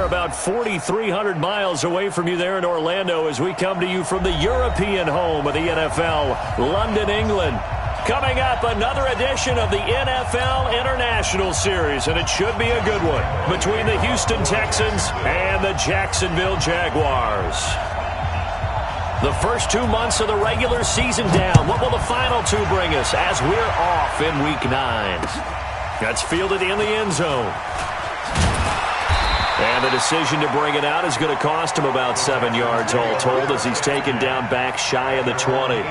about 4,300 miles away from you there in Orlando as we come to you from the European home of the NFL, London, England. Coming up, another edition of the NFL International Series, and it should be a good one between the Houston Texans and the Jacksonville Jaguars. The first 2 months of the regular season down. What will the final two bring us as we're off in Week 9? That's fielded in the end zone. And the decision to bring it out is going to cost him about 7 yards all told as he's taken down back shy of the 20.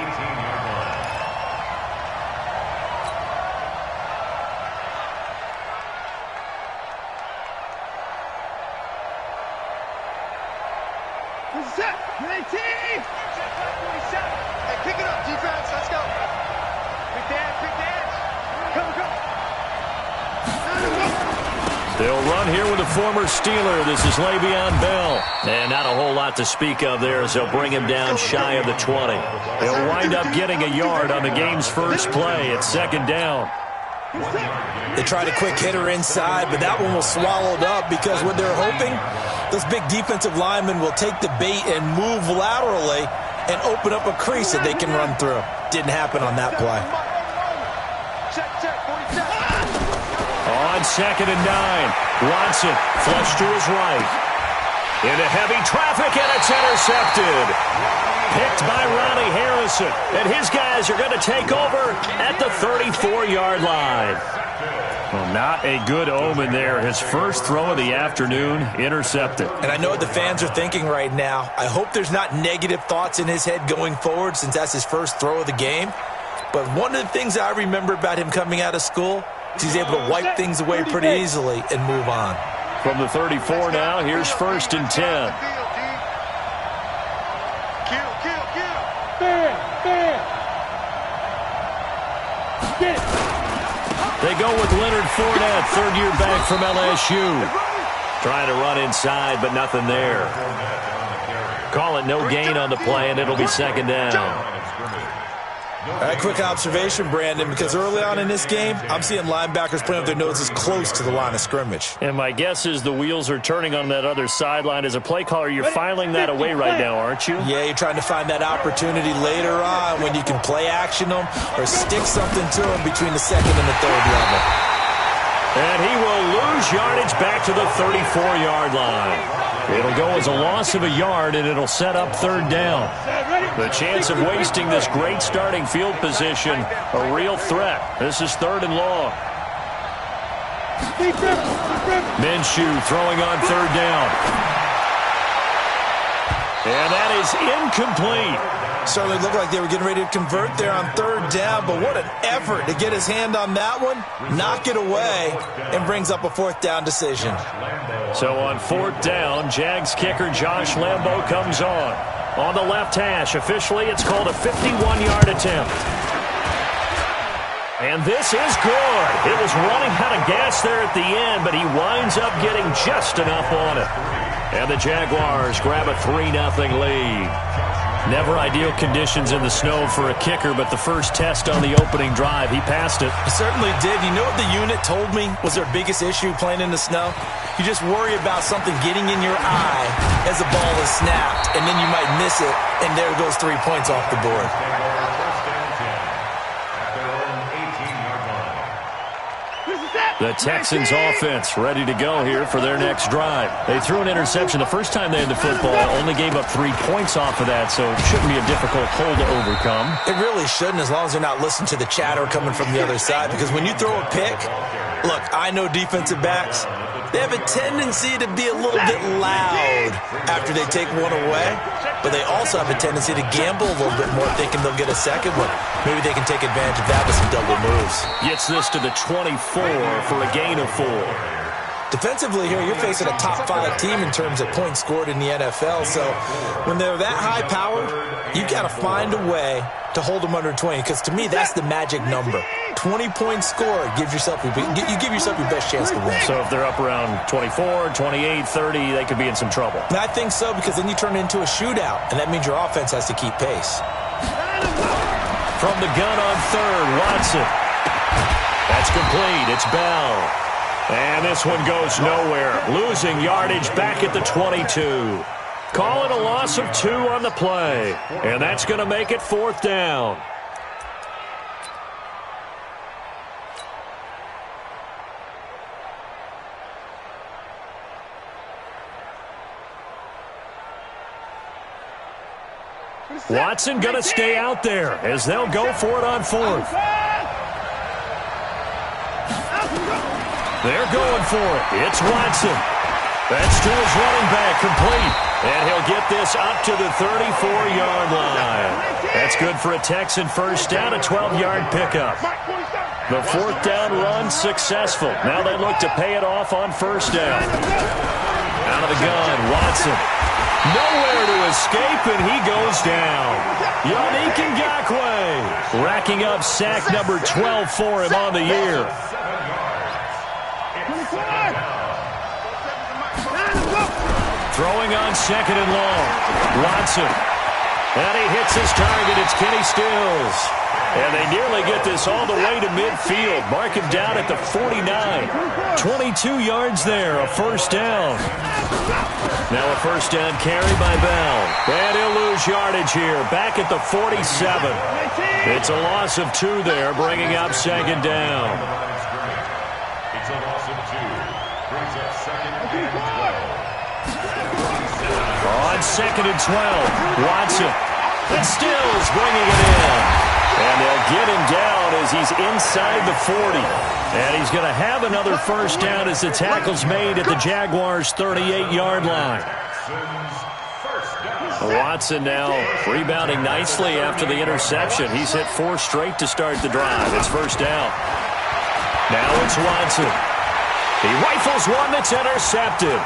They'll run here with a former Steeler. This is Le'Veon Bell. And not a whole lot to speak of there as they'll bring him down shy of the 20. He'll wind up getting a yard on the game's first play. It's second down. They tried a quick hitter inside, but that one was swallowed up because what they're hoping, those big defensive linemen will take the bait and move laterally and open up a crease that they can run through. Didn't happen on that play. On 2nd and 9, Watson flush to his right. Into heavy traffic, and it's intercepted. Picked by Ronnie Harrison. And his guys are going to take over at the 34-yard line. Well, not a good omen there. His first throw of the afternoon, intercepted. And I know what the fans are thinking right now. I hope there's not negative thoughts in his head going forward since that's his first throw of the game. But one of the things I remember about him coming out of school is he's able to wipe things away pretty easily and move on. From the 34 now, here's 1st and 10. They go with Leonard Fournette, third-year back from LSU. Trying to run inside, but nothing there. Call it no gain on the play, and it'll be second down. All right, quick observation, Brandon, because early on in this game, I'm seeing linebackers playing with their noses close to the line of scrimmage. And my guess is the wheels are turning on that other sideline. As a play caller, you're filing that away right now, aren't you? Yeah, you're trying to find that opportunity later on when you can play action them or stick something to them between the 2nd and the 3rd level. And he will lose yardage back to the 34-yard line. It'll go as a loss of a yard, and it'll set up 3rd down. The chance of wasting this great starting field position, a real threat. This is 3rd and long. Minshew throwing on 3rd down. And that is incomplete. Certainly looked like they were getting ready to convert there on 3rd down, but what an effort to get his hand on that one, knock it away, and brings up a 4th down decision. So on 4th down, Jags kicker Josh Lambo comes on. On the left hash, officially it's called a 51-yard attempt. And this is good. It was running out of gas there at the end, but he winds up getting just enough on it. And the Jaguars grab a 3-0 lead. Never ideal conditions in the snow for a kicker, but the first test on the opening drive, he passed it. He certainly did. You know what the unit told me was their biggest issue playing in the snow? You just worry about something getting in your eye as the ball is snapped, and then you might miss it, and there goes 3 points off the board. The Texans offense ready to go here for their next drive. They threw an interception the first time they had the football, only gave up 3 points off of that, so it shouldn't be a difficult hole to overcome. It really shouldn't, as long as they're not listening to the chatter coming from the other side, because when you throw a pick, look, I know defensive backs, they have a tendency to be a little bit loud after they take one away, but they also have a tendency to gamble a little bit more, thinking they'll get a second one. Maybe they can take advantage of that with some double moves. Gets this to the 24 for a gain of 4. Defensively here, you're facing a top 5 team in terms of points scored in the NFL, so when they're that high-powered, you've got to find a way to hold them under 20, because to me, that's the magic number. 20-point score, you give yourself your best chance to win. So if they're up around 24, 28, 30, they could be in some trouble. And I think so, because then you turn it into a shootout, and that means your offense has to keep pace. From the gun on 3rd, Watson. That's complete. It's Bell. And this one goes nowhere. Losing yardage back at the 22. Call it a loss of 2 on the play. And that's going to make it 4th down. Watson going to stay out there as they'll go for it on 4th. They're going for it. It's Watson. That's to his running back, complete. And he'll get this up to the 34-yard line. That's good for a Texan first down, a 12-yard pickup. The 4th down run successful. Now they look to pay it off on 1st down. Out of the gun, Watson. Nowhere to escape, and he goes down. Yannick Ngakoue racking up sack number 12 for him on the year. Throwing on 2nd and long. Watson. And he hits his target. It's Kenny Stills. And they nearly get this all the way to midfield. Mark him down at the 49. 22 yards there, a 1st down. Now a 1st down carry by Bell. And he'll lose yardage here, back at the 47. It's a loss of 2 there, bringing up 2nd down. It's a loss of 2. Brings up 2nd and 12. On 2nd and 12, Watson. And Stills bringing it in. And they'll get him down as he's inside the 40. And he's going to have another 1st down as the tackle's made at the Jaguars' 38-yard line. Watson now rebounding nicely after the interception. He's hit 4 straight to start the drive. It's 1st down. Now it's Watson. He rifles one that's intercepted.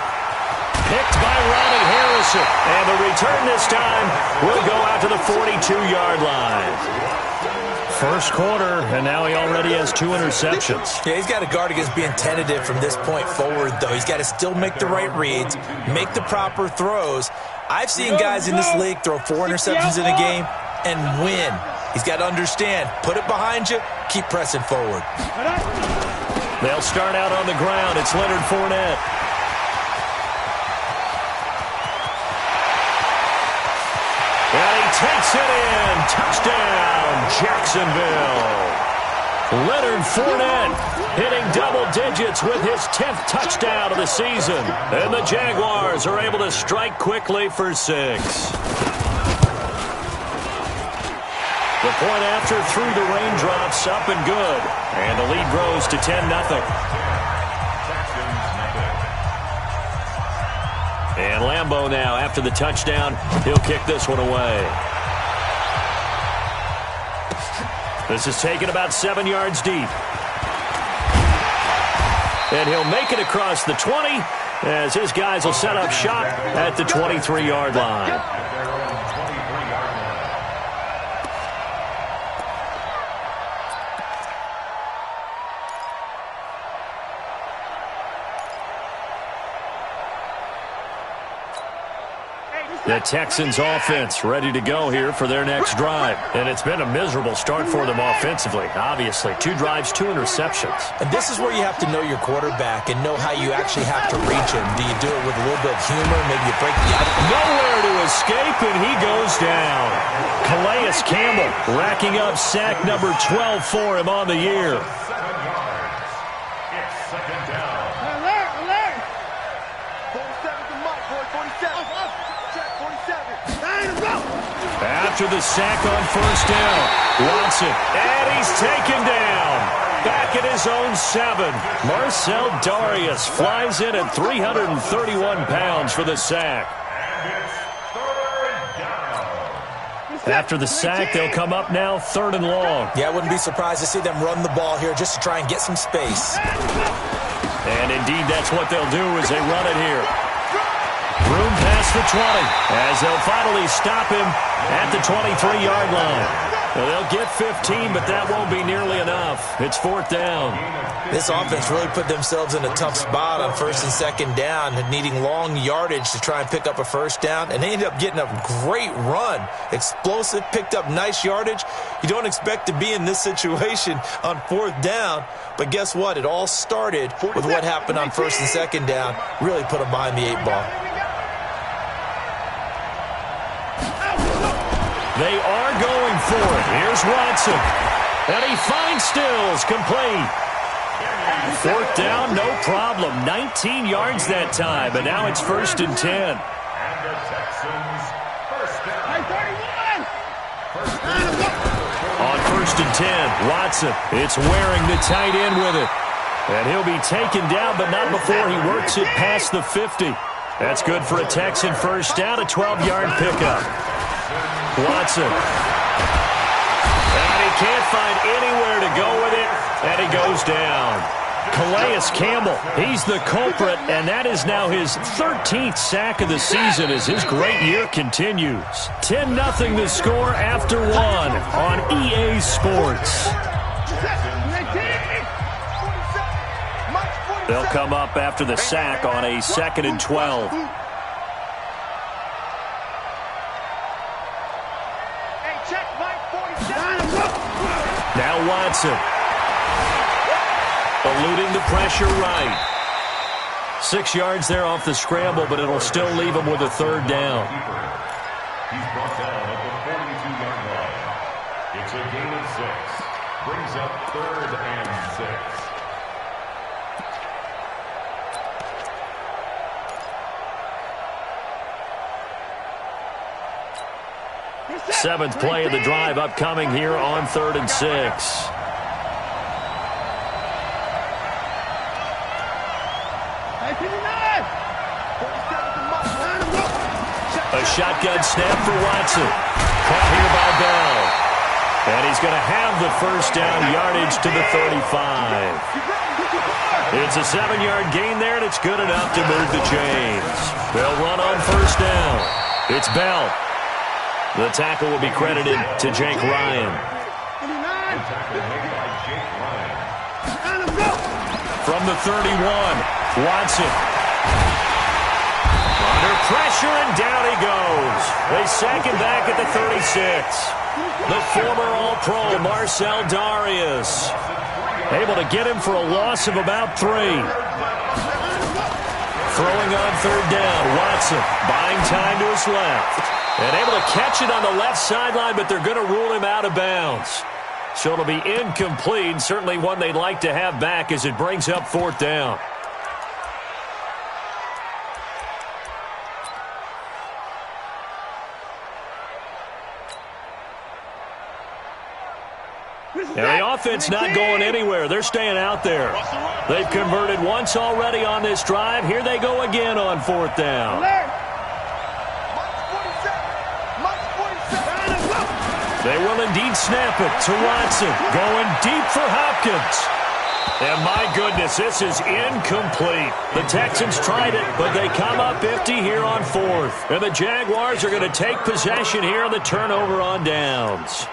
Picked by Ronnie Harrison. And the return this time will go out to the 42-yard line. First quarter, and now he already has 2 interceptions. Yeah, he's got to guard against being tentative from this point forward, though. He's got to still make the right reads, make the proper throws. I've seen guys in this league throw 4 interceptions in a game and win. He's got to understand, put it behind you, keep pressing forward. They'll start out on the ground. It's Leonard Fournette. And he takes it in. Touchdown, Jacksonville. Leonard Fournette hitting double digits with his 10th touchdown of the season. And the Jaguars are able to strike quickly for 6. The point after through the raindrops, up and good. And the lead grows to 10-0. And Lambeau now, after the touchdown, he'll kick this one away. This is taken about 7 yards deep. And he'll make it across the 20 as his guys will set up shop at the 23-yard line. The Texans offense ready to go here for their next drive. And it's been a miserable start for them offensively, obviously. 2 drives, 2 interceptions. And this is where you have to know your quarterback and know how you actually have to reach him. Do you do it with a little bit of humor? Maybe you break the eye. Nowhere to escape, and he goes down. Calais Campbell racking up sack number 12 for him on the year. After the sack on 1st down, Watson, and he's taken down. Back at his own 7. Marcel Darius flies in at 331 pounds for the sack. After the sack, they'll come up now 3rd and long. Yeah, I wouldn't be surprised to see them run the ball here just to try and get some space. And indeed, that's what they'll do as they run it here. Room past the 20 as they'll finally stop him at the 23-yard line. Well, they'll get 15, but that won't be nearly enough. It's 4th down. This offense really put themselves in a tough spot on 1st and 2nd down, needing long yardage to try and pick up a 1st down, and they ended up getting a great run. Explosive, picked up nice yardage. You don't expect to be in this situation on 4th down, but guess what? It all started with what happened on 1st and 2nd down. Really put them behind the 8 ball. They are going for it. Here's Watson. And he finds Stills, complete. 4th down, no problem. 19 yards that time, and now it's 1st and 10. And the Texans, 1st down. On 1st and 10, Watson. It's wearing the tight end with it. And he'll be taken down, but not before he works it past the 50. That's good for a Texan 1st down, a 12-yard pickup. Watson. And he can't find anywhere to go with it, and he goes down. Calais Campbell, he's the culprit, and that is now his 13th sack of the season as his great year continues. 10-0 the score after 1 on EA Sports. They'll come up after the sack on a 2nd and 12. Now Watson. Eluding the pressure right. 6 yards there off the scramble, but it'll still leave him with a 3rd down. He's brought down at the 42-yard line. It's a gain of 6. Brings up 3rd and 6. 7th play of the drive upcoming here on 3rd and 6. A shotgun snap for Watson. Caught here by Bell. And he's going to have the 1st down, yardage to the 35. It's a 7-yard gain there, and it's good enough to move the chains. They'll run on 1st down. It's Bell. The tackle will be credited to Jake Ryan. From the 31, Watson. Under pressure, and down he goes. They sack him back at the 36. The former All-Pro, Marcel Darius. Able to get him for a loss of about 3. Throwing on 3rd down, Watson. Buying time to his left. And able to catch it on the left sideline, but they're going to rule him out of bounds. So it'll be incomplete, certainly one they'd like to have back as it brings up 4th down. And the offense not going anywhere. They're staying out there. They've converted once already on this drive. Here they go again on 4th down. They will indeed snap it to Watson. Going deep for Hopkins. And my goodness, this is incomplete. The Texans tried it, but they come up empty here on 4th. And the Jaguars are going to take possession here on the turnover on downs.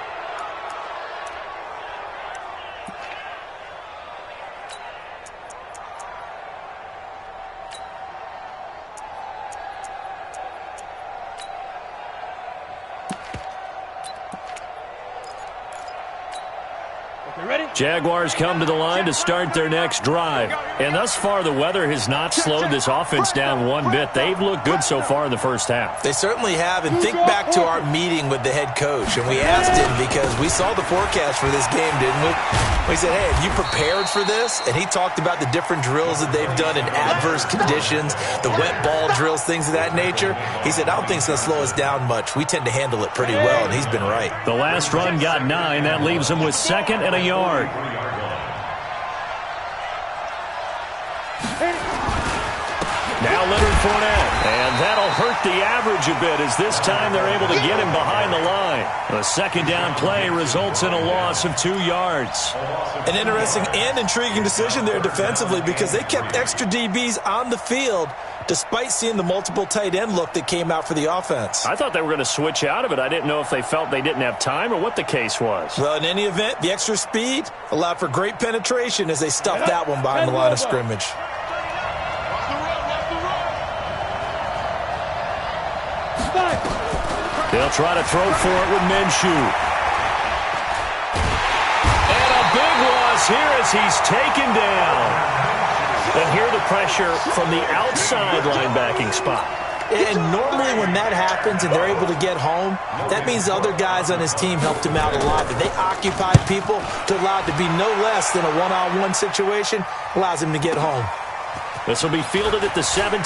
Jaguars come to the line to start their next drive. And thus far, the weather has not slowed this offense down one bit. They've looked good so far in the first half. They certainly have. And think back to our meeting with the head coach. And we asked him because we saw the forecast for this game, didn't we? We said, hey, have you prepared for this? And he talked about the different drills that they've done in adverse conditions, the wet ball drills, things of that nature. He said, I don't think it's going to slow us down much. We tend to handle it pretty well, and he's been right. The last run got 9. That leaves him with 2nd and a yard. Now Leonard Fournette, and that'll hurt the average a bit as this time they're able to get him behind the line. A second down play results in a loss of 2 yards. An interesting and intriguing decision there defensively because they kept extra DBs on the field despite seeing the multiple tight end look that came out for the offense. I thought they were going to switch out of it. I didn't know if they felt they didn't have time or what the case was. Well, in any event, the extra speed allowed for great penetration as they stuffed that one behind the line of scrimmage. They'll try to throw for it with Minshew. And a big loss here as he's taken down. And here the pressure from the outside linebacking spot. And normally when that happens and they're able to get home, that means the other guys on his team helped him out a lot. That they occupied people to allow it to be no less than a one-on-one situation, allows him to get home. This will be fielded at the 17.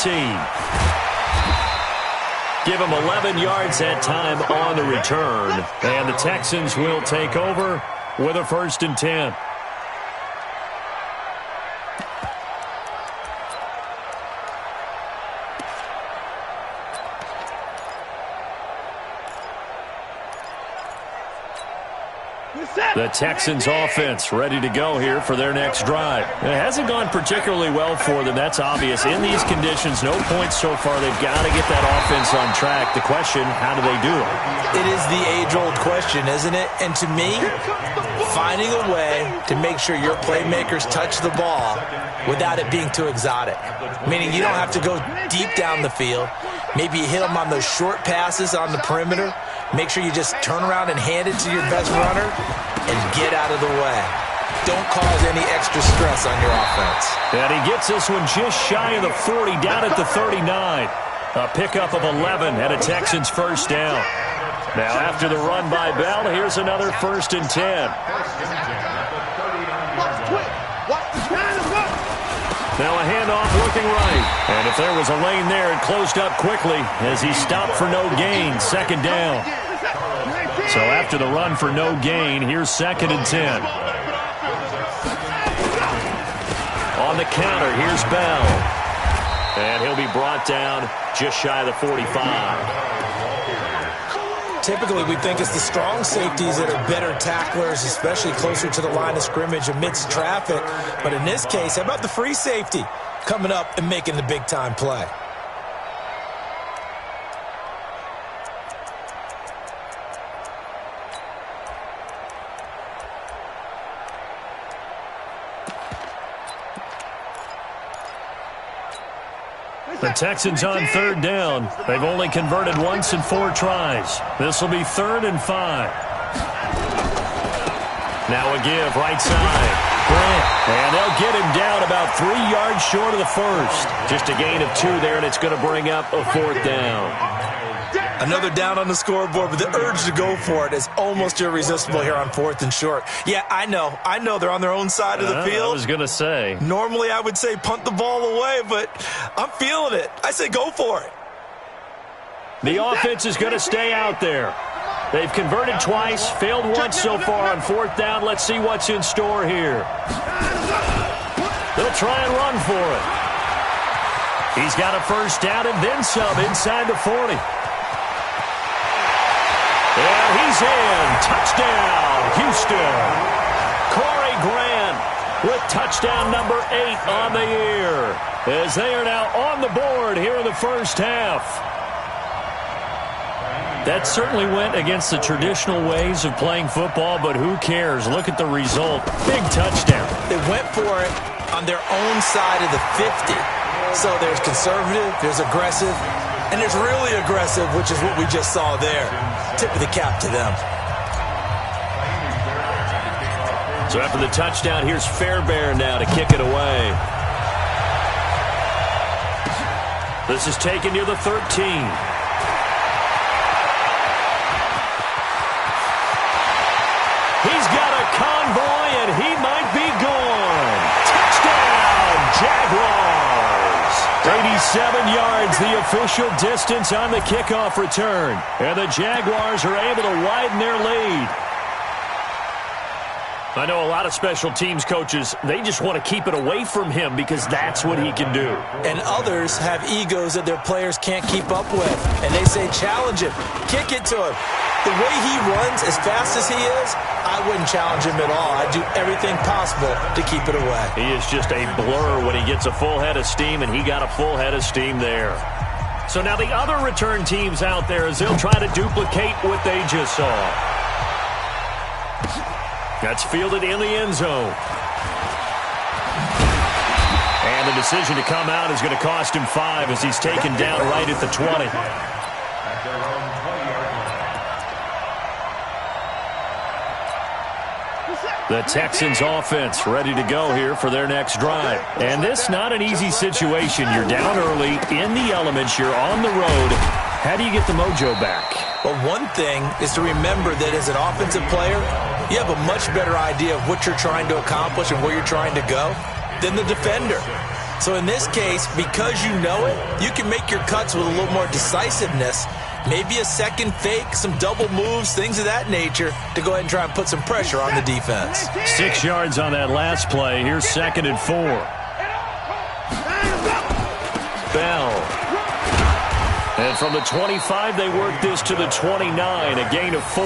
Give him 11 yards that time on the return. And the Texans will take over with a 1st and 10. The Texans offense ready to go here for their next drive. It hasn't gone particularly well for them. That's obvious. In these conditions, no points so far. They've got to get that offense on track. The question, how do they do it? It is the age-old question, isn't it? And to me, finding a way to make sure your playmakers touch the ball without it being too exotic. Meaning you don't have to go deep down the field. Maybe you hit them on those short passes on the perimeter. Make sure you just turn around and hand it to your best runner and get out of the way. Don't cause any extra stress on your offense. And he gets this one just shy of the 40, down at the 39. A pickup of 11 and a Texans 1st down. Now after the run by Bell, here's another 1st and 10. Now a handoff looking right. And if there was a lane there, it closed up quickly as he stopped for no gain. 2nd down. So after the run for no gain, here's 2nd and 10. On the counter, here's Bell. And he'll be brought down just shy of the 45. Typically, we think it's the strong safeties that are better tacklers, especially closer to the line of scrimmage amidst traffic. But in this case, how about the free safety coming up and making the big-time play? The Texans on 3rd down. They've only converted once in 4 tries. This will be 3rd and 5. Now a give right side. Grant. And they'll get him down about 3 yards short of the 1st. Just a gain of 2 there, and it's going to bring up a 4th down. Another down on the scoreboard, but the urge to go for it is almost irresistible here on 4th and short. Yeah, I know they're on their own side of the field. I was going to say. Normally I would say punt the ball away, but I'm feeling it. I say go for it. The offense is going to stay out there. They've converted twice, failed once so far on 4th down. Let's see what's in store here. They'll try and run for it. He's got a 1st down and then some inside the 40. And he's in. Touchdown, Houston. Corey Grant with touchdown number 8 on the year as they are now on the board here in the 1st half. That certainly went against the traditional ways of playing football, but who cares? Look at the result. Big touchdown. They went for it on their own side of the 50. So there's conservative, there's aggressive, and there's really aggressive, which is what we just saw there. Tip of the cap to them. So after the touchdown, here's Fairbairn now to kick it away. This is taken near the 13. He's got a convoy, and he might be gone. Touchdown, Jaguars. 87 yards, the official distance on the kickoff return. And the Jaguars are able to widen their lead. I know a lot of special teams coaches, they just want to keep it away from him because that's what he can do. And others have egos that their players can't keep up with. And they say, challenge him, kick it to him. The way he runs, as fast as he is, I wouldn't challenge him at all. I'd do everything possible to keep it away. He is just a blur when he gets a full head of steam, and he got a full head of steam there. So now the other return teams out there as they'll try to duplicate what they just saw. That's fielded in the end zone. And the decision to come out is going to cost him 5 as he's taken down right at the 20. The Texans offense ready to go here for their next drive. And this not an easy situation. You're down early, in the elements, you're on the road. How do you get the mojo back? Well, one thing is to remember that as an offensive player, you have a much better idea of what you're trying to accomplish and where you're trying to go than the defender. So in this case, because you know it, you can make your cuts with a little more decisiveness. Maybe a second fake, some double moves, things of that nature to go ahead and try and put some pressure on the defense. 6 yards on that last play. Here's 2nd and 4. Bell. And from the 25, they work this to the 29, a gain of 4.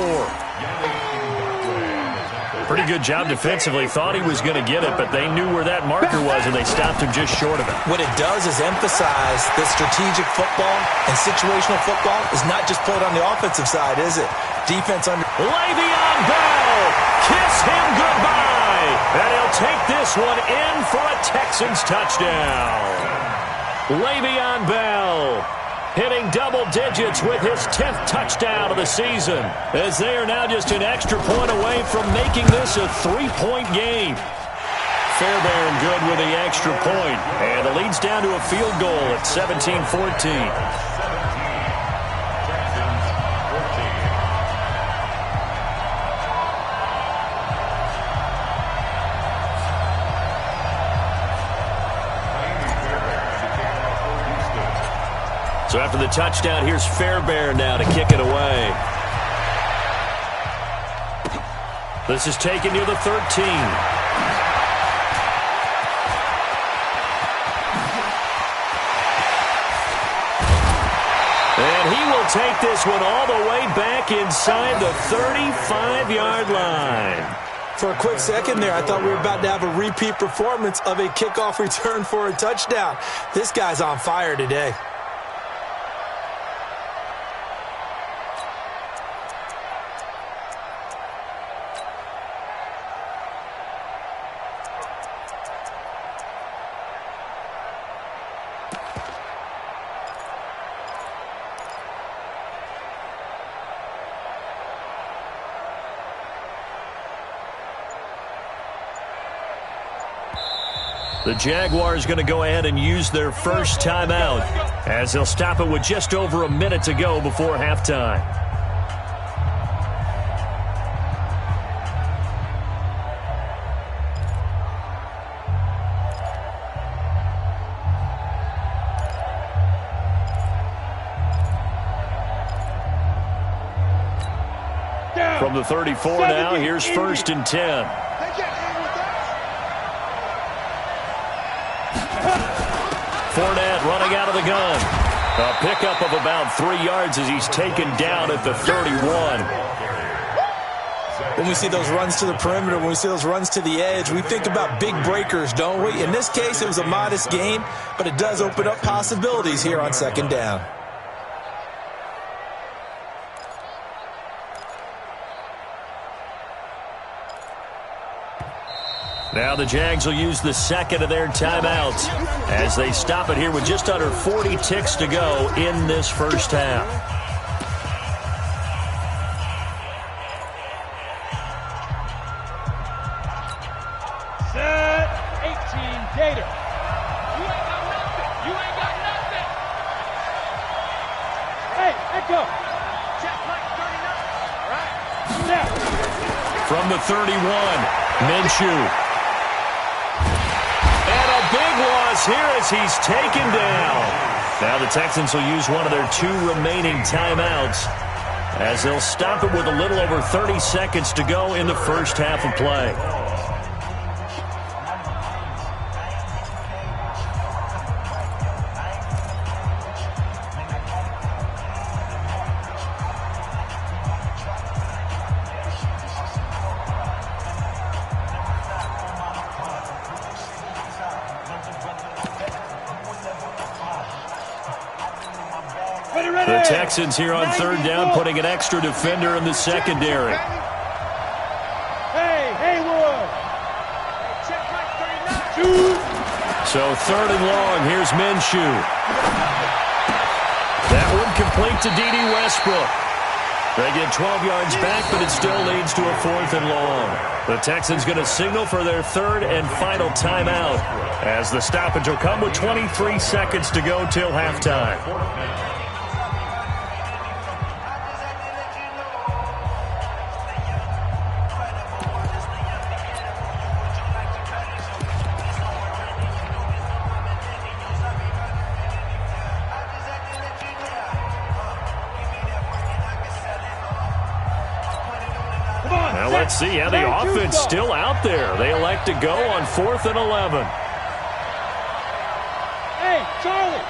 Pretty good job defensively. Thought he was going to get it, but they knew where that marker was, and they stopped him just short of it. What it does is emphasize that strategic football and situational football is not just played on the offensive side, is it? Defense under... Le'Veon Bell, kiss him goodbye. And he'll take this one in for a Texans touchdown. Le'Veon Bell hitting double digits with his 10th touchdown of the season, as they are now just an extra point away from making this a 3-point game. Fairbairn good with the extra point, and the lead's down to a field goal at 17-14. So after the touchdown, here's Fairbairn now to kick it away. This is taken near the 13. And he will take this one all the way back inside the 35-yard line. For a quick second there, I thought we were about to have a repeat performance of a kickoff return for a touchdown. This guy's on fire today. The Jaguars going to go ahead and use their first timeout as they'll stop it with just over a minute to go before halftime. From the 34 now, here's 1st and 10. Fournette running out of the gun. A pickup of about 3 yards as he's taken down at the 31. When we see those runs to the perimeter, when we see those runs to the edge, we think about big breakers, don't we? In this case, it was a modest gain, but it does open up possibilities here on 2nd down. Now the Jags will use the 2nd of their timeouts as they stop it here with just under 40 ticks to go in this first half. Set 18, Gator. You ain't got nothing. You ain't got nothing. Hey, let go. Check like 39. All right. Now. From the 31, Minshew. Big loss here as he's taken down. Now the Texans will use one of their 2 remaining timeouts as they'll stop it with a little over 30 seconds to go in the first half of play. The Texans here on third down, putting an extra defender in the secondary. Hey, Haywood. So third and long, here's Minshew. That one complete to D.D. Westbrook. They get 12 yards back, but it still leads to a fourth and long. The Texans going to signal for their third and final timeout, as the stoppage will come with 23 seconds to go till halftime. Now let's see how the offense still out there. They elect to go on 4th and 11. Hey, Charlie.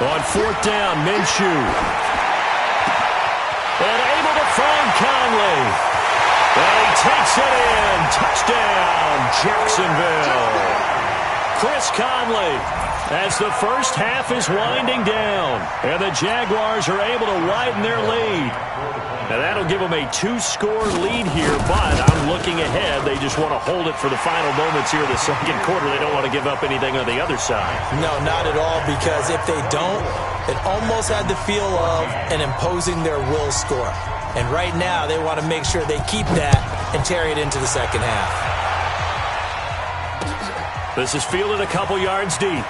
On 4th down, Minshew. And able to find Conley. And he takes it in. Touchdown, Jacksonville. Chris Conley, as the first half is winding down, and the Jaguars are able to widen their lead. Now that'll give them a 2-score lead here, but I'm looking ahead. They just want to hold it for the final moments here of the second quarter. They don't want to give up anything on the other side. No, not at all, because if they don't, it almost had the feel of an imposing their will score. And right now, they want to make sure they keep that and carry it into the second half. This is fielded a couple yards deep.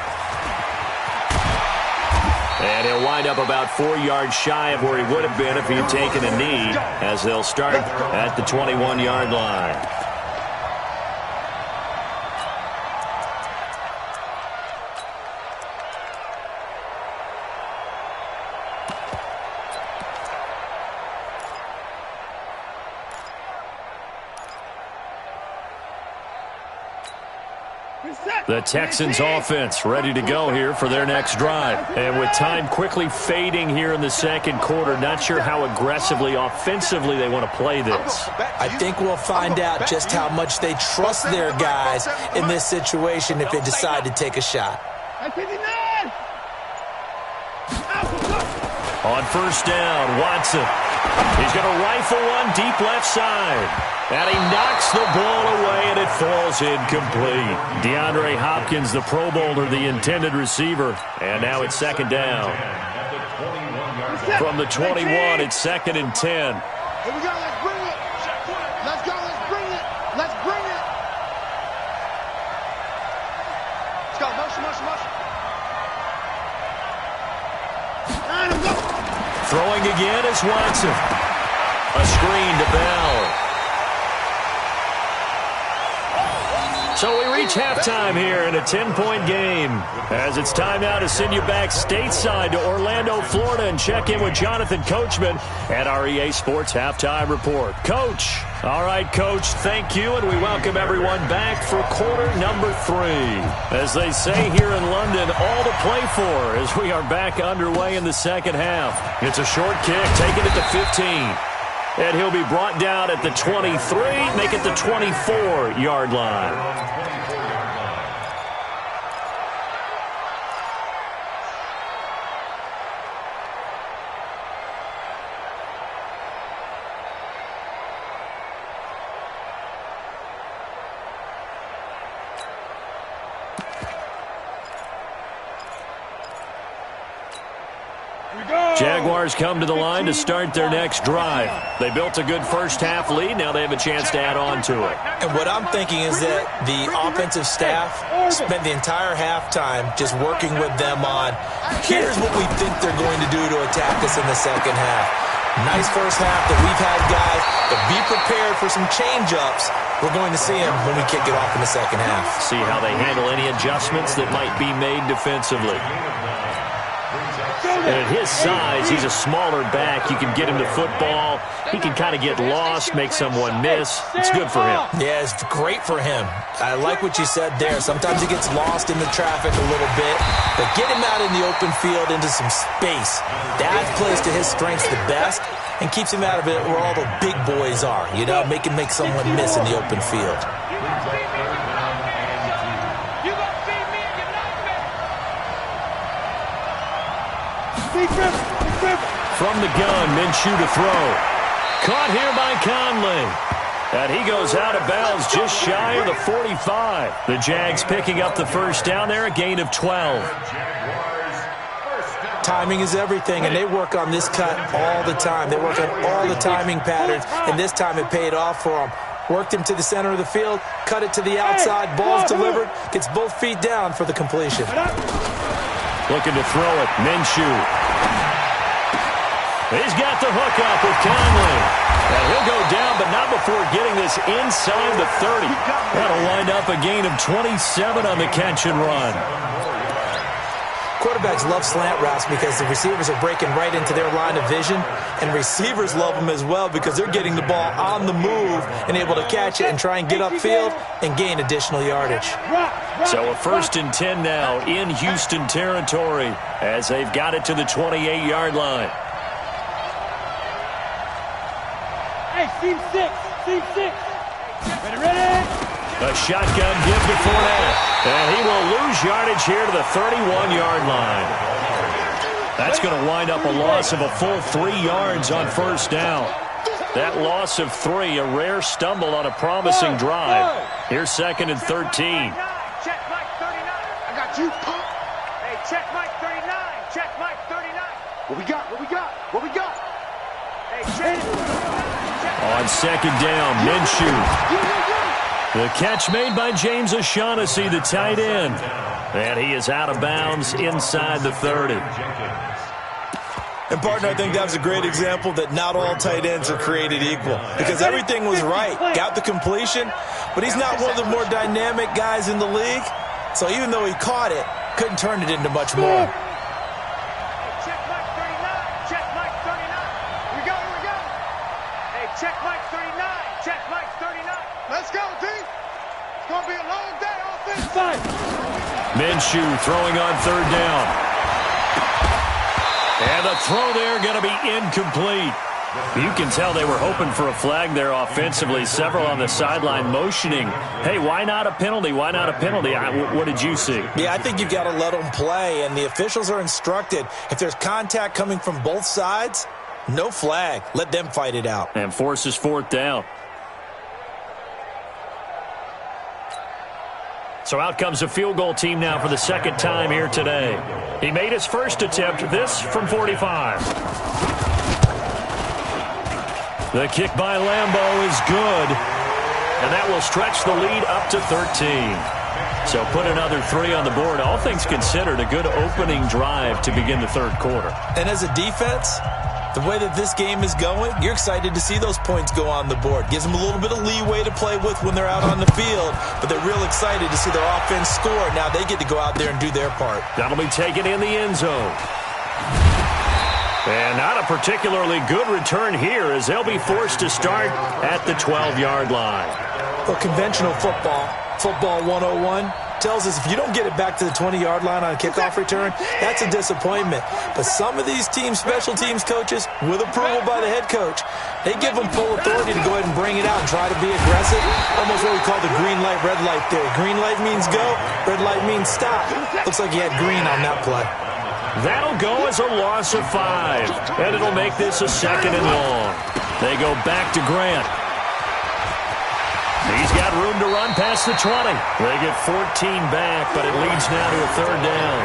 And he'll wind up about 4 yards shy of where he would have been if he had taken a knee, as they'll start at the 21-yard line. The Texans offense ready to go here for their next drive. And with time quickly fading here in the second quarter, not sure how aggressively, offensively they want to play this. I think we'll find out just how much they trust their guys in this situation if they decide to take a shot. On first down, Watson. He's going to rifle one deep left side. And he knocks the ball away, and it falls incomplete. DeAndre Hopkins, the Pro Bowler, the intended receiver. And now it's second down. From the 21, it's 2nd and 10. Here we go, let's bring it. Let's go, let's bring it. Let's bring it. Let's go, motion, motion, motion. And go. Throwing again is Watson. A screen to Bell. So we reach halftime here in a 10-point game, as it's time now to send you back stateside to Orlando, Florida, and check in with Jonathan Coachman at our EA Sports Halftime Report. Coach. All right, Coach, thank you, and we welcome everyone back for quarter number 3. As they say here in London, all to play for as we are back underway in the second half. It's a short kick, taking it to 15. And he'll be brought down at the 23, make it the 24-yard line. Jaguars come to the line to start their next drive. They built a good first-half lead. Now they have a chance to add on to it. And what I'm thinking is that the offensive staff spent the entire halftime just working with them on, here's what we think they're going to do to attack us in the second half. Nice first half that we've had, guys, but be prepared for some change-ups. We're going to see them when we kick it off in the second half. See how they handle any adjustments that might be made defensively. And at his size, he's a smaller back. You can get him to football. He can kind of get lost, make someone miss. It's good for him. Yeah, it's great for him. I like what you said there. Sometimes he gets lost in the traffic a little bit, but get him out in the open field into some space. That plays to his strengths the best and keeps him out of it where all the big boys are, you know, make someone miss in the open field. From the gun, Minshew to throw. Caught here by Conley. And he goes out of bounds just shy of the 45. The Jags picking up the first down there, a gain of 12. Timing is everything, and they work on this cut all the time. They work on all the timing patterns, and this time it paid off for them. Worked him to the center of the field, cut it to the outside, ball's delivered, gets both feet down for the completion. Looking to throw it, Minshew. He's got the hook up with Conley. And he'll go down, but not before getting this inside the 30. That'll wind up a gain of 27 on the catch and run. Quarterbacks love slant routes because the receivers are breaking right into their line of vision, and receivers love them as well because they're getting the ball on the move and able to catch it and try and get upfield and gain additional yardage. So a 1st and 10 now in Houston territory as they've got it to the 28-yard line. Hey, team 6. Ready? A shotgun give to Fournette. And he will lose yardage here to the 31-yard line. That's going to wind up a loss of a full 3 yards on first down. That loss of 3, a rare stumble on a promising drive. Here's 2nd and 13. Check Mike 39. I got you, punk. Hey, check Mike 39. Check Mike 39. What we got? Hey, check. On 2nd down, Minshew. The catch made by James O'Shaughnessy, the tight end. And he is out of bounds inside the 30. And, partner, I think that was a great example that not all tight ends are created equal because everything was right. Got the completion, but he's not one of the more dynamic guys in the league. So even though he caught it, couldn't turn it into much more. Check Mike 39. Check Mike 39. Here we go. Hey, check Mike 39. Check Mike 39. Let's go, D. It's going to be a long day offense. Minshew throwing on 3rd down. And the throw there going to be incomplete. You can tell they were hoping for a flag there offensively. Several on the sideline motioning, hey, why not a penalty? Why not a penalty? What did you see? Yeah, I think you've got to let them play, and the officials are instructed. If there's contact coming from both sides, no flag. Let them fight it out. And forces 4th down. So out comes a field goal team now for the 2nd time here today. He made his first attempt, this from 45. The kick by Lambeau is good, and that will stretch the lead up to 13. So put another 3 on the board. All things considered, a good opening drive to begin the 3rd quarter. And as a defense, the way that this game is going, you're excited to see those points go on the board. Gives them a little bit of leeway to play with when they're out on the field, but they're real excited to see their offense score. Now they get to go out there and do their part. That'll be taken in the end zone. And not a particularly good return here as they'll be forced to start at the 12-yard line. Well, conventional football 101, tells us if you don't get it back to the 20-yard line on a kickoff return, that's a disappointment. But some of these special teams coaches, with approval by the head coach, they give them full authority to go ahead and bring it out and try to be aggressive. Almost what we call the green light, red light theory. Green light means go, red light means stop. Looks like you had green on that play. That'll go as a loss of 5, and it'll make this a 2nd and long. They go back to Grant. He's got room to run past the 20. They get 14 back, but it leads now to a 3rd down.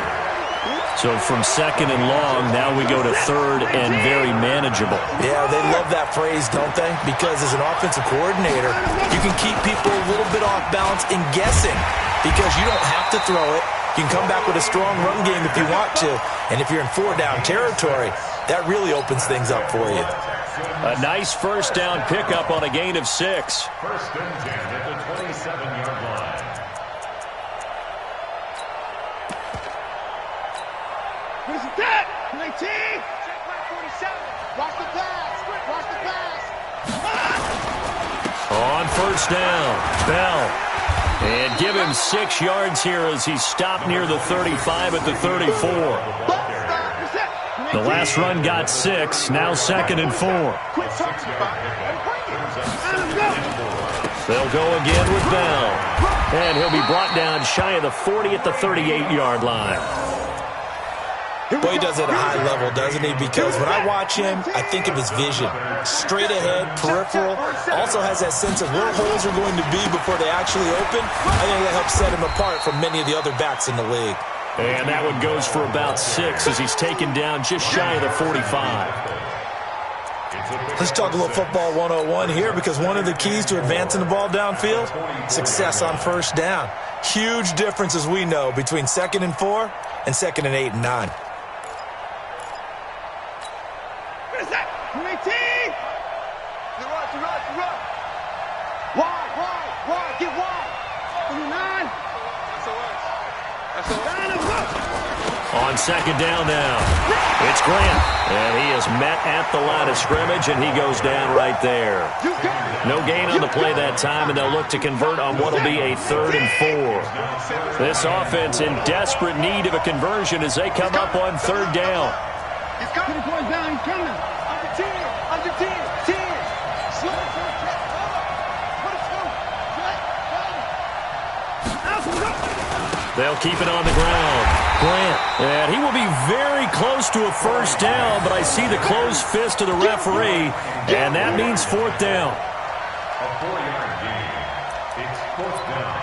So from 2nd and long, now we go to 3rd and very manageable. Yeah, they love that phrase, don't they? Because as an offensive coordinator, you can keep people a little bit off balance and guessing because you don't have to throw it. You can come back with a strong run game if you want to. And if you're in 4-down territory, that really opens things up for you. A nice first down pickup on a gain of 6. First and 10 at the 27-yard line. Where's it at? 19. Check my 47. Watch the pass. Watch the pass. On first down, Bell. And give him 6 yards here as he's stopped near the 35 at the 34. The last run got 6, now 2nd and 4. They'll go again with Bell. And he'll be brought down shy of the 40 at the 38-yard line. Boy, he does it at a high level, doesn't he? Because when I watch him, I think of his vision. Straight ahead, peripheral. Also has that sense of where holes are going to be before they actually open. I think that helps set him apart from many of the other backs in the league. And that one goes for about 6 as he's taken down just shy of the 45. Let's talk a little football 101 here, because one of the keys to advancing the ball downfield, success on first down. Huge difference, as we know, between 2nd and 4 and 2nd and 8 and 9. What is that? 19. To run. Wide. Get wide. 29. On second down now, it's Grant. And he is met at the line of scrimmage, and he goes down right there. No gain on the play that time, and they'll look to convert on what will be a 3rd and 4. This offense in desperate need of a conversion as they come up on 3rd down. He's coming. Down. He's coming. Under 10. 10. Slow. They'll keep it on the ground. Grant. And he will be very close to a first down, but I see the closed fist of the referee, and that means 4th down. A 4-yard gain. It's 4th down.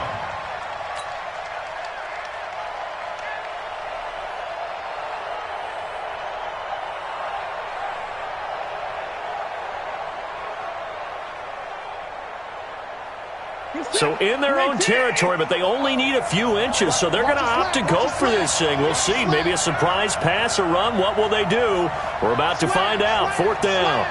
So in their own territory, but they only need a few inches, so they're going to opt to go for this thing. We'll see. Maybe a surprise pass or run. What will they do? We're about to find out. 4th down.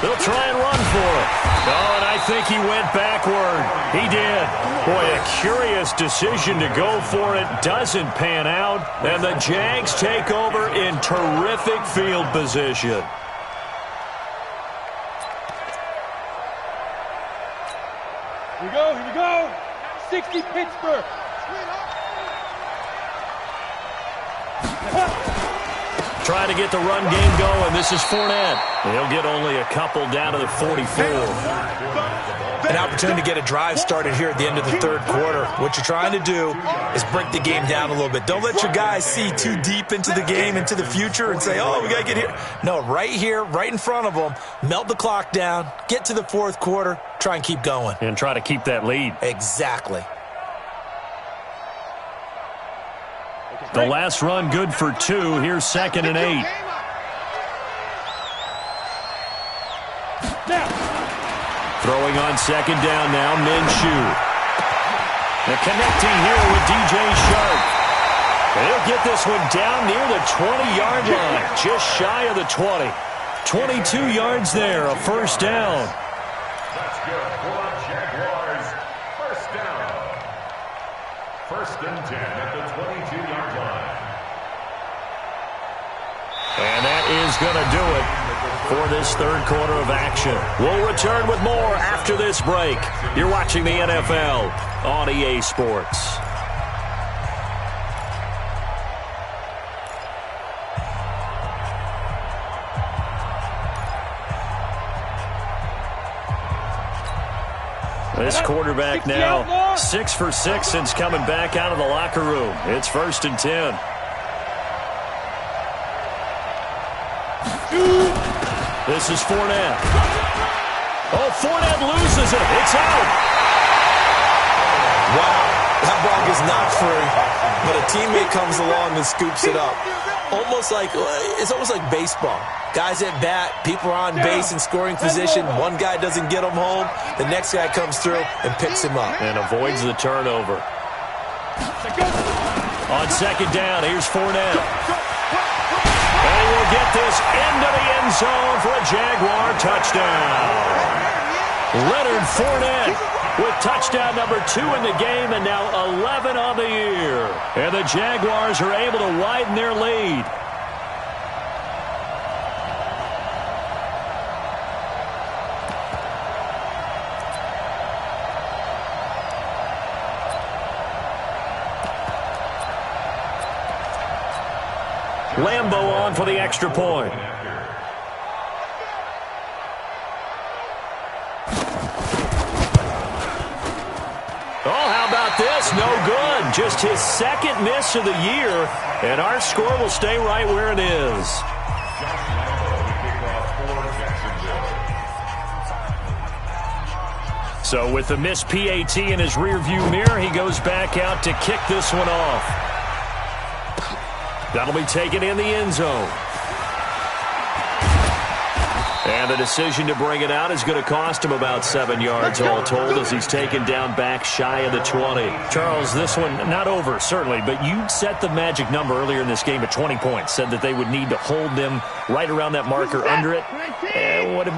They'll try and run for it. Oh, and I think he went backward. He did. Boy, a curious decision to go for it. Doesn't pan out. And the Jags take over in terrific field position. Here we go. 60 Pittsburgh. Trying to get the run game going. This is Fournette. He'll get only a couple down to the 44. An opportunity to get a drive started here at the end of the 3rd quarter. What you're trying to do is break the game down a little bit. Don't let your guys see too deep into the game, into the future, and say, oh, we got to get here. No, right here, right in front of them, melt the clock down, get to the 4th quarter, try and keep going. And try to keep that lead. Exactly. The last run good for 2. Here's 2nd and 8. Throwing on 2nd down now, Minshew. The connecting here with DJ Shark. He'll get this one down near the 20-yard line, just shy of the 20. 22 yards there, a first down. That's good for the Jaguars. First down. 1st and 10 at the 22-yard line. And that is going to do it for this 3rd quarter of action. We'll return with more after this break. You're watching the NFL on EA Sports. This quarterback now 6 for 6 since coming back out of the locker room. It's 1st and 10. This is Fournette. Oh, Fournette loses it. It's out. Wow, that ball is not free, but a teammate comes along and scoops it up. It's almost like baseball. Guys at bat, people are on base in scoring position. One guy doesn't get him home. The next guy comes through and picks him up. And avoids the turnover. On 2nd down, here's Fournette. And he will get this into the end zone for a Jaguar touchdown. Leonard Fournette with touchdown number 2 in the game and now 11 on the year. And the Jaguars are able to widen their lead. Lambeau on for the extra point. Oh, how about this? No good. Just his second miss of the year, and our score will stay right where it is. So with the missed PAT in his rearview mirror, he goes back out to kick this one off. That'll be taken in the end zone. And the decision to bring it out is going to cost him about 7 yards all told as he's taken down back shy of the 20. Charles, this one not over, certainly, but you set the magic number earlier in this game at 20 points, said that they would need to hold them right around that marker under it.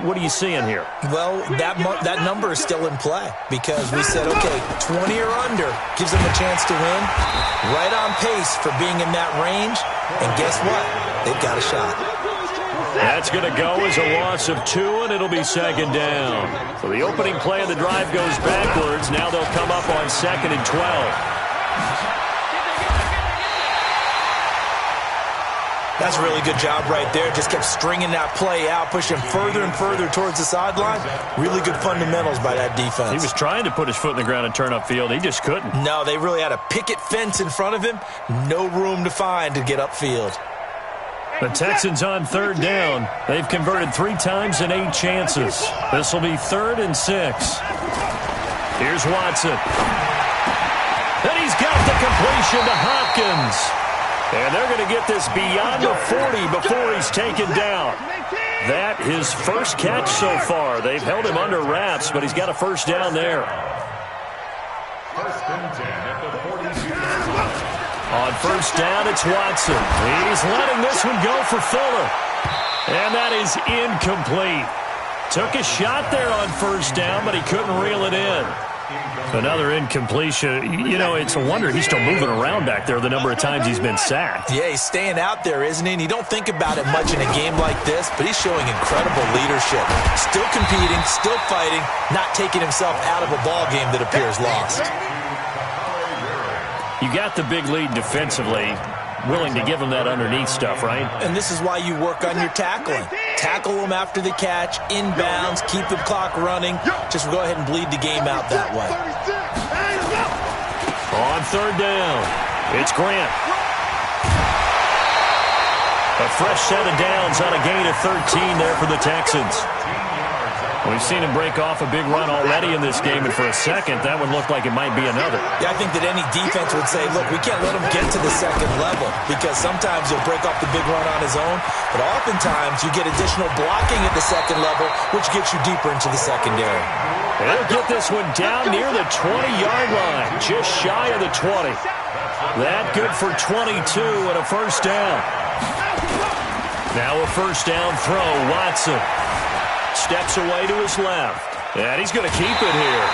What are you seeing here? Well, that number is still in play because we said, okay, 20 or under gives them a chance to win. Right on pace for being in that range. And guess what? They've got a shot. That's going to go as a loss of 2, and it'll be second down. So the opening play of the drive goes backwards. Now they'll come up on 2nd and 12. That's a really good job right there. Just kept stringing that play out, pushing further and further towards the sideline. Really good fundamentals by that defense. He was trying to put his foot in the ground and turn upfield. He just couldn't. No, they really had a picket fence in front of him. No room to find to get upfield. The Texans on 3rd down. They've converted 3 times in 8 chances. This will be 3rd and 6. Here's Watson. And he's got the completion to Hopkins. And they're going to get this beyond the 40 before he's taken down. That his first catch so far. They've held him under wraps, but he's got a first down there. 1st and 10 at the 42-yard line. On 1st down, it's Watson. He's letting this one go for Fuller. And that is incomplete. Took a shot there on 1st down, but he couldn't reel it in. Another incompletion. You know, it's a wonder he's still moving around back there the number of times he's been sacked. Yeah, he's staying out there, isn't he? And you don't think about it much in a game like this, but he's showing incredible leadership. Still competing, still fighting, not taking himself out of a ball game that appears lost. You got the big lead defensively, willing to give him that underneath stuff, right? And this is why you work on your tackling. Tackle them after the catch, inbounds, keep the clock running. Just go ahead and bleed the game out that way. On 3rd down, it's Grant. A fresh set of downs on a gain of 13 there for the Texans. We've seen him break off a big run already in this game, and for a second, that would look like it might be another. Yeah, I think that any defense would say, look, we can't let him get to the 2nd level because sometimes he'll break off the big run on his own, but oftentimes you get additional blocking at the 2nd level, which gets you deeper into the secondary. They'll get this one down near the 20-yard line, just shy of the 20. That good for 22 and a first down. Now a first down throw, Watson. Steps away to his left. And he's going to keep it here.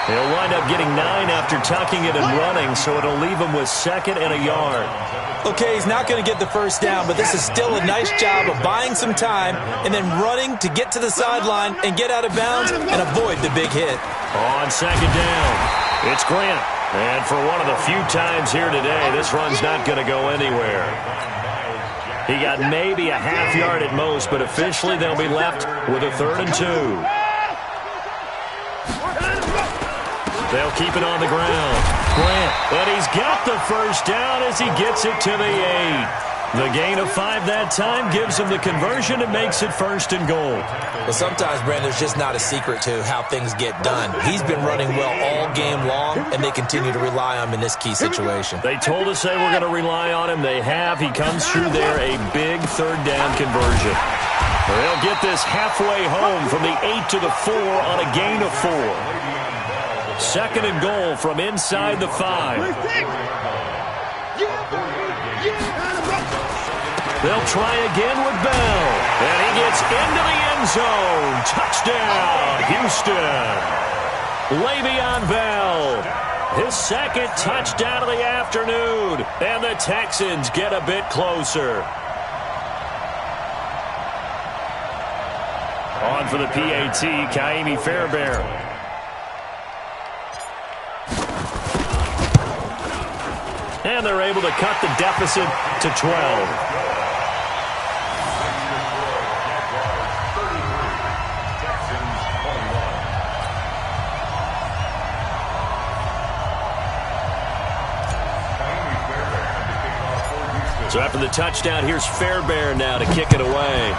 He'll wind up getting 9 after tucking it and running, so it'll leave him with 2nd and a yard. Okay, he's not going to get the first down, but this is still a nice job of buying some time and then running to get to the sideline and get out of bounds and avoid the big hit. On 2nd down, it's Grant. And for one of the few times here today, this run's not going to go anywhere. He got maybe a half yard at most, but officially they'll be left with a 3rd and 2. They'll keep it on the ground. Grant, and he's got the first down as he gets it to the 8. The gain of 5 that time gives him the conversion and makes it 1st and goal. Well, sometimes, Brandon, there's just not a secret to how things get done. He's been running well all game long, and they continue to rely on him in this key situation. They told us they were going to rely on him. They have. He comes through there, a big 3rd down conversion. They'll get this halfway home from the 8 to the 4 on a gain of 4. 2nd and goal from inside the 5. They'll try again with Bell. And he gets into the end zone. Touchdown, Houston. Le'Veon Bell, his second touchdown of the afternoon. And the Texans get a bit closer. On for the PAT, Kaimi Fairbairn. And they're able to cut the deficit to 12. So after the touchdown, here's Fairbairn now to kick it away.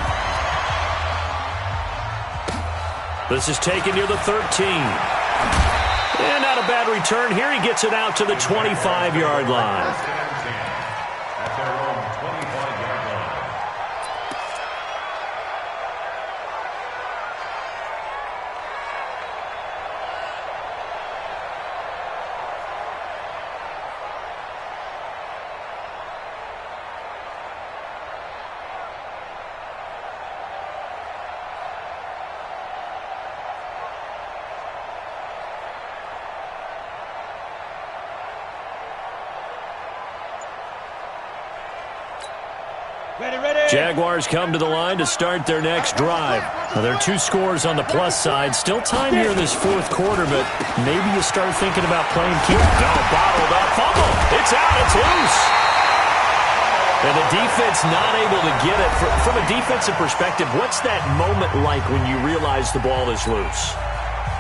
This is taken near the 13. And not a bad return here. He gets it out to the 25-yard line. At their own 25-yard line. Jaguars come to the line to start their next drive. Now, there are two scores on the plus side. Still time here in this fourth quarter, but maybe you start thinking about playing keep. No, bottled up. Fumble. It's out. It's loose. And the defense not able to get it. From a defensive perspective, what's that moment like when you realize the ball is loose?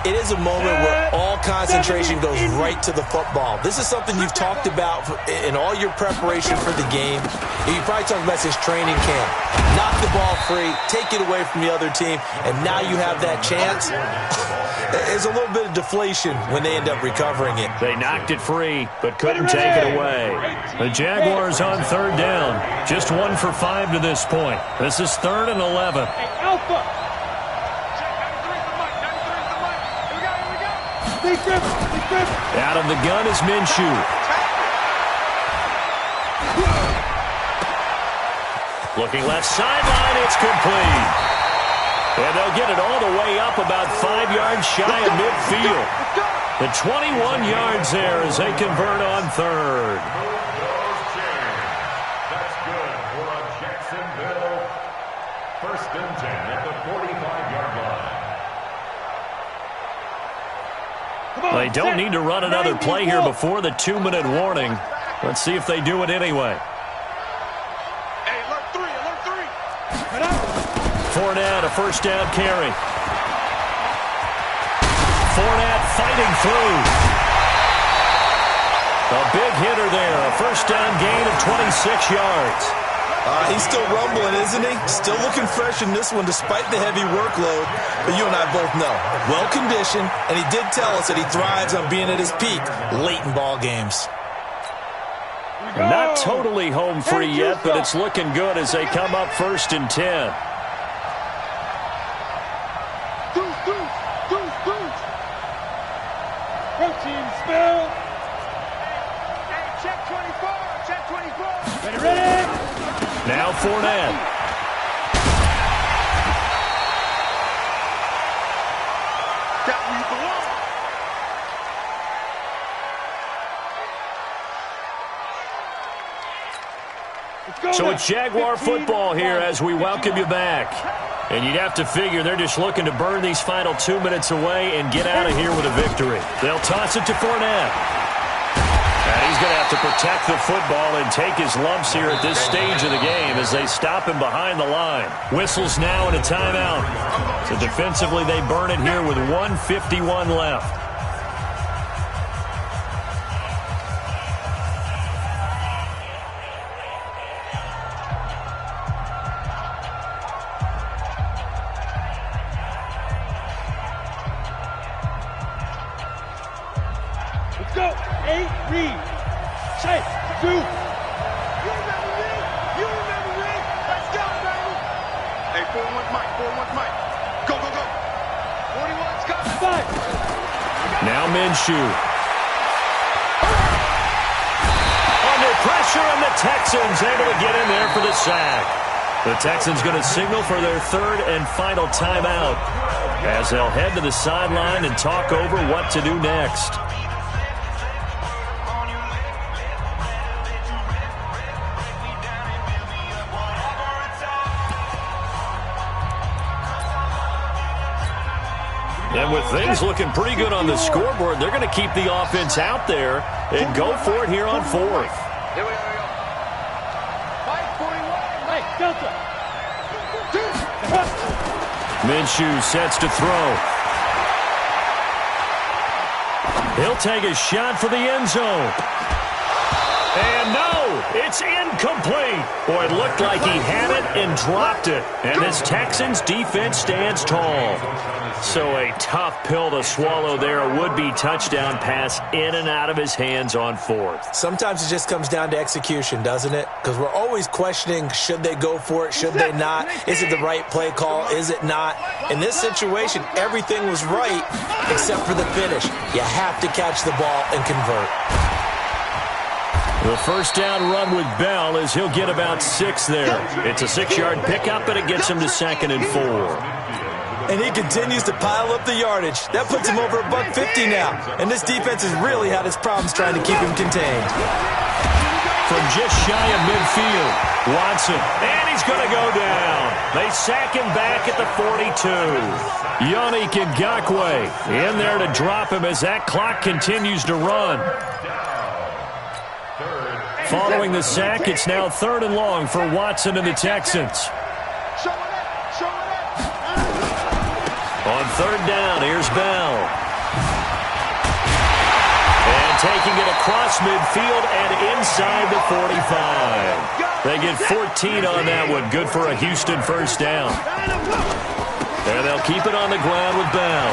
It is a moment where all concentration goes right to the football. This is something you've talked about in all your preparation for the game. You probably talked about since training camp. Knock the ball free, take it away from the other team, and now you have that chance. There's a little bit of deflation when they end up recovering it. They knocked it free, but couldn't take it away. The Jaguars on third down. Just 1 for 5 to this point. This is 3rd and 11. Alpha. Out of the gun is Minshew. Looking left sideline, it's complete. And they'll get it all the way up about 5 yards shy of midfield. The 21 yards there as they convert on third. That's good for a Jacksonville 1st and 10 at the 45-yard line. They don't need to run another play here before the 2-minute warning. Let's see if they do it anyway. Hey, alert 3, alert 3. Fournette, a first down carry. Fournette fighting through. A big hitter there. A first down gain of 26 yards. He's still rumbling, isn't he? Still looking fresh in this one despite the heavy workload. But you and I both know, well-conditioned, and he did tell us that he thrives on being at his peak late in ball games. Not totally home free yet, but it's looking good as they come up 1st and 10. Protein spill. Hey, check 24. Check 24. Ready? Now Fournette. That where you belong. So it's Jaguar football here as we welcome you back. And you'd have to figure they're just looking to burn these final 2 minutes away and get out of here with a victory. They'll toss it to Fournette. And he's going to have to protect the football and take his lumps here at this stage of the game as they stop him behind the line. Whistles now and a timeout. So defensively they burn it here with 1:51 left. Let's go. 8, read. Chase, 2. You remember me? You remember me? Let's go, baby. Hey, 4-1 Mike. 4-1 Mike. Go, go, go. 41's coming. 5. Now Minshew. Under pressure. pressure, and the Texans able to get in there for the sack. The Texans going to signal for their third and final timeout as they'll head to the sideline and talk over what to do next. And with things looking pretty good on the scoreboard, they're going to keep the offense out there and go for it here on fourth. Here we go. Fight 41. Hey, Delta. Minshew sets to throw. He'll take a shot for the end zone. And no, it's incomplete. Boy, it looked like he had it and dropped it. And this Texans defense stands tall. So a tough pill to swallow there. A would-be touchdown pass in and out of his hands on fourth. Sometimes it just comes down to execution, doesn't it? Because we're always questioning, should they go for it, should they not? Is it the right play call, is it not? In this situation, everything was right except for the finish. You have to catch the ball and convert. The first down run with Bell is he'll get about 6 there. It's a 6-yard pickup, and it gets him to 2nd and 4. And he continues to pile up the yardage. That puts him over $150 now. And this defense has really had its problems trying to keep him contained. From just shy of midfield, Watson, and he's going to go down. They sack him back at the 42. Yannick Ngakoue in there to drop him as that clock continues to run. Following the sack, it's now 3rd and long for Watson and the Texans. On 3rd down, here's Bell. And taking it across midfield and inside the 45. They get 14 on that one. Good for a Houston first down. And they'll keep it on the ground with Bell.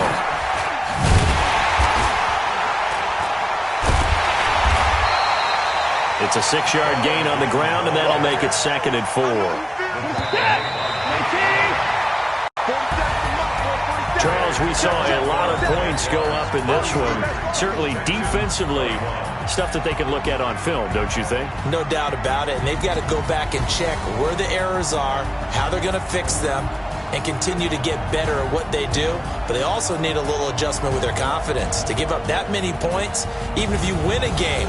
It's a 6-yard gain on the ground, and that'll make it 2nd and 4. Charles, we saw a lot of points go up in this one. Certainly defensively, stuff that they can look at on film, don't you think? No doubt about it. And they've got to go back and check where the errors are, how they're going to fix them, and continue to get better at what they do. But they also need a little adjustment with their confidence. To give up that many points, even if you win a game,